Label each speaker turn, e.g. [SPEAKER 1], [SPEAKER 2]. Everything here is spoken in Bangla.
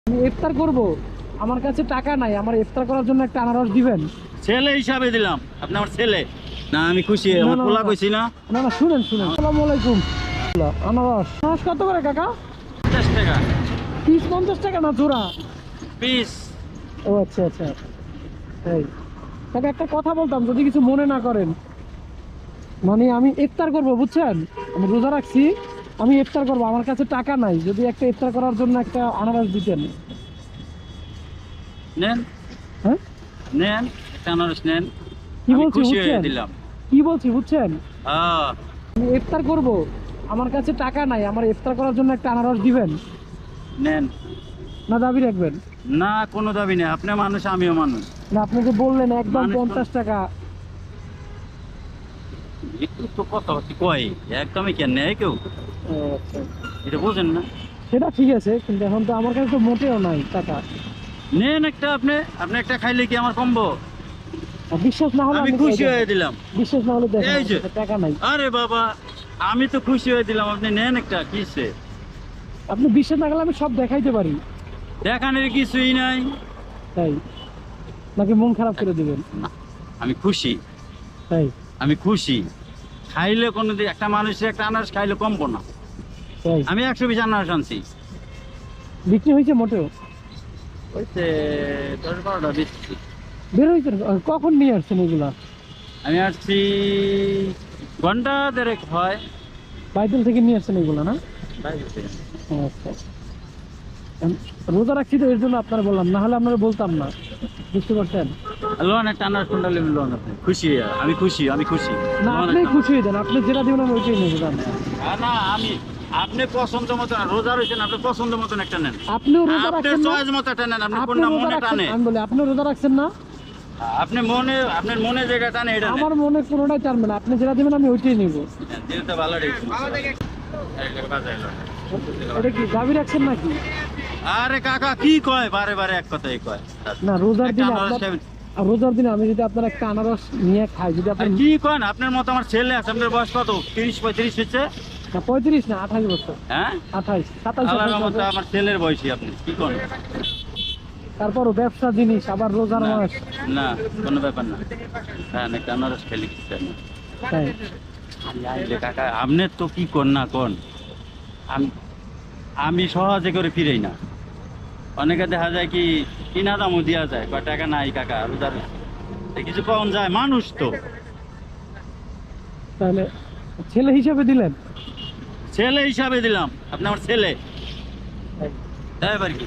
[SPEAKER 1] আমি ইফতার করব, আমার কাছে টাকা নাই, আমার ইফতার করার জন্য একটা আনারস দিবেন?
[SPEAKER 2] ছেলে হিসাবে দিলাম, আপনি আমার ছেলে না, আমি খুশি।
[SPEAKER 1] না,
[SPEAKER 2] আমার
[SPEAKER 1] না,
[SPEAKER 2] পোলা
[SPEAKER 1] না।
[SPEAKER 2] কইছি না।
[SPEAKER 1] না না, শুনেন শুনেন। আসসালামু আলাইকুম। আনারস আনারস কত করে কাকা?
[SPEAKER 2] 50 টাকা
[SPEAKER 1] পিস 50 টাকা না জোড়া?
[SPEAKER 2] পিস।
[SPEAKER 1] ও আচ্ছা আচ্ছা। এই কাকা একটা কথা বলতাম, যদি কিছু মনে না করেন। মানে আমি ইফতার করব, বুঝছেন? আমি রোজা রাখছি, আমি ইফতার করব, আমার কাছে টাকা নাই, যদি একটা ইফতার করার জন্য একটা আনারস দিতেন।
[SPEAKER 2] নেন
[SPEAKER 1] হ্যাঁ,
[SPEAKER 2] নেন, একটা আনারস নেন।
[SPEAKER 1] কি
[SPEAKER 2] আমি
[SPEAKER 1] বলছি
[SPEAKER 2] খুশি হয়ে
[SPEAKER 1] বুঝছেন?
[SPEAKER 2] দিলাম।
[SPEAKER 1] কি বলছি বুঝছেন?
[SPEAKER 2] হ্যাঁ,
[SPEAKER 1] আমি ইফতার করব, আমার কাছে টাকা নাই, আমার ইফতার করার জন্য একটা আনারস দিবেন
[SPEAKER 2] নেন।
[SPEAKER 1] না দাবি রাখবেন?
[SPEAKER 2] না, কোনো দাবি নেই। আপনি মানুষ, আমিও মানুষ।
[SPEAKER 1] না, আপনি যে বললেন একদম
[SPEAKER 2] মানুষ
[SPEAKER 1] 50 টাকা।
[SPEAKER 2] একটু তো কথা হচ্ছে কয়, একদমই কেন নেয় কেউ?
[SPEAKER 1] ও আচ্ছা,
[SPEAKER 2] এটা বোঝেন না?
[SPEAKER 1] সেটা ঠিক আছে, কিন্তু এখন তো আমার কাছে তো মোটেও নাই টাকা।
[SPEAKER 2] নেন একটা। আপনি আপনি একটা খাইলে কি আমার কমবো?
[SPEAKER 1] আর বিশ্বাস না হলে
[SPEAKER 2] আমি
[SPEAKER 1] আমি
[SPEAKER 2] খুশি
[SPEAKER 1] খাই
[SPEAKER 2] হয়ে
[SPEAKER 1] দেব।
[SPEAKER 2] দিলাম।
[SPEAKER 1] বিশ্বাস না হলে দেখেন,
[SPEAKER 2] এই যে।
[SPEAKER 1] আমার কাছে টাকা নাই।
[SPEAKER 2] আরে বাবা, আমি তো খুশি হয়ে দিলাম। আপনি নেন একটা। কিসে
[SPEAKER 1] আপনি বিশ্বাস না করলে আমি সব দেখাইতে পারি।
[SPEAKER 2] দেখানোর কিছুই নাই।
[SPEAKER 1] তাই নাকি মন খারাপ করে দিবেন?
[SPEAKER 2] না, আমি খুশি।
[SPEAKER 1] তাই
[SPEAKER 2] আমি খুশি। খাইলে কোনোদিন একটা মানুষের একটা আনারস খাইলে কমবো না।
[SPEAKER 1] তাই
[SPEAKER 2] আমি 120 আনারস আনছি।
[SPEAKER 1] বিক্রি হয়েছে মোটেও?
[SPEAKER 2] ওইতে 10-12টা বেশি।
[SPEAKER 1] বের হয়েছে? কখন নিয়ে আসছেন এগুলা?
[SPEAKER 2] আমি আসছি ঘন্টা দেড়েক হয়।
[SPEAKER 1] বাইতুল থেকে নিয়ে আসছেন এগুলা না? ও আচ্ছা। রোজা রাখছি তো, এর জন্য আপনারা বললাম, না হলে আপনারা বলতাম না। বুঝতে পারছেন?
[SPEAKER 2] লোন একটা আনারস কোনটা নেবেন? লোন আপনি খুশি? আমি খুশি, আমি খুশি।
[SPEAKER 1] না,
[SPEAKER 2] লোন
[SPEAKER 1] আপনি
[SPEAKER 2] একটা
[SPEAKER 1] খুশি হয়ে যান, আপনি যেটা দিবেন আমি ওইটাই নেবো। জান,
[SPEAKER 2] না, আমি আপনি পছন্দ মতন রোজা রয়েছেন, আপনি পছন্দ মতন একটা নেন।
[SPEAKER 1] আপনিও রোজা
[SPEAKER 2] আপনার
[SPEAKER 1] রাখছেন না?
[SPEAKER 2] চয়েস মতো একটা নেন। আপনি
[SPEAKER 1] আপনি
[SPEAKER 2] কোনটা
[SPEAKER 1] রোজা
[SPEAKER 2] মনে
[SPEAKER 1] রাখছেন,
[SPEAKER 2] টানে,
[SPEAKER 1] আমি বলি আপনি রোজা রাখছেন না?
[SPEAKER 2] আপনি মনে, আপনার মনে যেটা টানে এটা নেন।
[SPEAKER 1] আমার মনে কোনোটাই টানবে না, আপনি যেটা দিবেন আমি ওইটাই নিবো।
[SPEAKER 2] দিলটা ভালো রেখেছি।
[SPEAKER 1] এটা কি দাবি রাখছেন নাকি?
[SPEAKER 2] আরে কাকা কি কয়, বারে বারে এক কথাই কয়।
[SPEAKER 1] না, রোজার
[SPEAKER 2] একটা
[SPEAKER 1] দিনে
[SPEAKER 2] আনারস
[SPEAKER 1] আপনার,
[SPEAKER 2] খাবেন?
[SPEAKER 1] আর রোজার দিনে আমি যদি আপনার একটা আনারস নিয়ে খাই, যদি
[SPEAKER 2] আর
[SPEAKER 1] আপনার
[SPEAKER 2] কি কয় না, আপনার মতো আমার ছেলে আছে। আপনার বয়স কত? 30-35 হচ্ছে?
[SPEAKER 1] না 35 না 28 বছর।
[SPEAKER 2] হ্যাঁ,
[SPEAKER 1] 28 27
[SPEAKER 2] আল্লাহর
[SPEAKER 1] 28
[SPEAKER 2] রহমতে
[SPEAKER 1] বছর।
[SPEAKER 2] আমার ছেলের বয়সী। আপনি কি করেন?
[SPEAKER 1] তারপরও ব্যবসা জিনিস, আবার রোজার
[SPEAKER 2] না,
[SPEAKER 1] মাস।
[SPEAKER 2] না, কোনো ব্যাপার না। হ্যাঁ, একটা আনারস খেলে কিছু চাই না।
[SPEAKER 1] তাই
[SPEAKER 2] আইলে কাকা, আপনার তো কি কর না কোন, আমি সহজে করে ফিরেই না। অনেকে দেখা যায় কি কিনা দামও দেওয়া যায়, কয় টাকা নাই কাকা, রোজার কিছু পাওয়া যায়, মানুষ তো।
[SPEAKER 1] তাহলে ছেলে হিসেবে দিলেন?
[SPEAKER 2] ছেলে হিসাবে দিলাম, আপনি আমার ছেলে। এবার কি